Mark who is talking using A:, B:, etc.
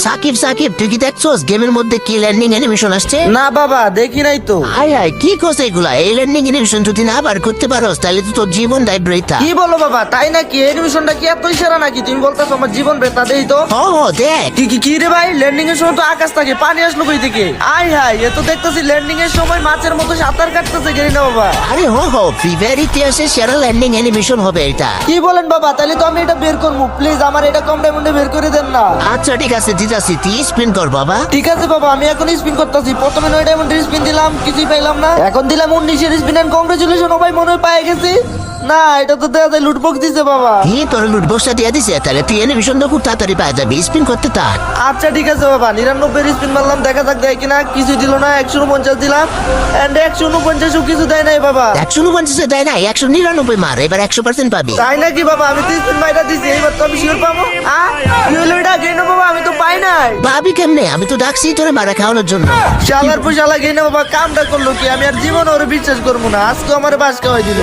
A: সাকিব সাকিব তুই কি দেখছস গেমের মধ্যে কি ল্যান্ডিং অ্যানিমেশন আসছে?
B: না বাবা দেখি নাই তো।
A: আয় আয় কি করছে এগুলা? এই ল্যান্ডিং অ্যানিমেশন যদি না বার করতে পারোস তাহলে তো তোর জীবন দায় বৃথা।
B: কি বলো বাবা, তাই নাকি? অ্যানিমেশনটা কি এত সেরা নাকি? তুমি বলতেছো আমার জীবন বেতা দেই তো।
A: দেখ
B: কি রে ভাই, ল্যান্ডিং এর সময় তো আকাশ থাকে, পানি আসলো কই থেকে? আয় হায়, এ তো দেখতেছি ল্যান্ডিং এর সময় মাছের মতো সাঁতার কাটতেছে গেরিনা বাবা।
A: আরে ফ্রি ফায়ার ইতিহাসে সেরা ল্যান্ডিং অ্যানিমেশন হবে এটা।
B: কি বলেন বাবা? তাহলে তো আমি এটা বের করবো, প্লিজ আমার এটা কম ডায়মন্ডে বের করে দেন না।
A: আচ্ছা ঠিক আছে দিতাছি, তুই স্পিন কর বাবা।
B: ঠিক আছে বাবা, আমি এখন স্পিন করতেছি। প্রথমে 9 ডায়মন্ডের স্পিন দিলাম, কিছুই পাইলাম না। এখন দিলাম 19 এর স্পিন এন্ড কংগ্রেচুলেশন। ও ভাই মনে হয় পেয়ে গেছি। না, এটা তো দেয়া যায় লুটবক্স দিছে বাবা।
A: কি তোর লুটবক্সটা দিয়ে দিছে? তাহলে তুই অ্যানিমেশন তো খুব তাড়াতাড়ি পাওয়া যাবে, স্পিন করতে থাক।
B: আচ্ছা ঠিক আছে বাবা, 99 স্পিন মারলাম, দেখা যাক দেয় কিনা। কিছু দিল না। 149 দিলাম এন্ড 149 কিছু দেয় নাই বাবা।
A: 149 দেয় না, 199 মার, এবার 100% পাবি।
B: তাই নাকি বাবা? আমি তো স্পিন বাইটা দিছি, এইবার তো আমি শিওর পাবো। কি হলো এটা? গেইনো বাবা, আমি তো পাই নাই।
A: পাবি কেমনে? আমি তো ডাকছি তোরে মারা খাওয়ানোর জন্য।
B: শালার পর শালা গেইনো বাবা কামটা করলো কি? আমি আর জীবন ওরে বিশ্বাস করবো না। আজকে আমার বাস খাওয়াই দিল।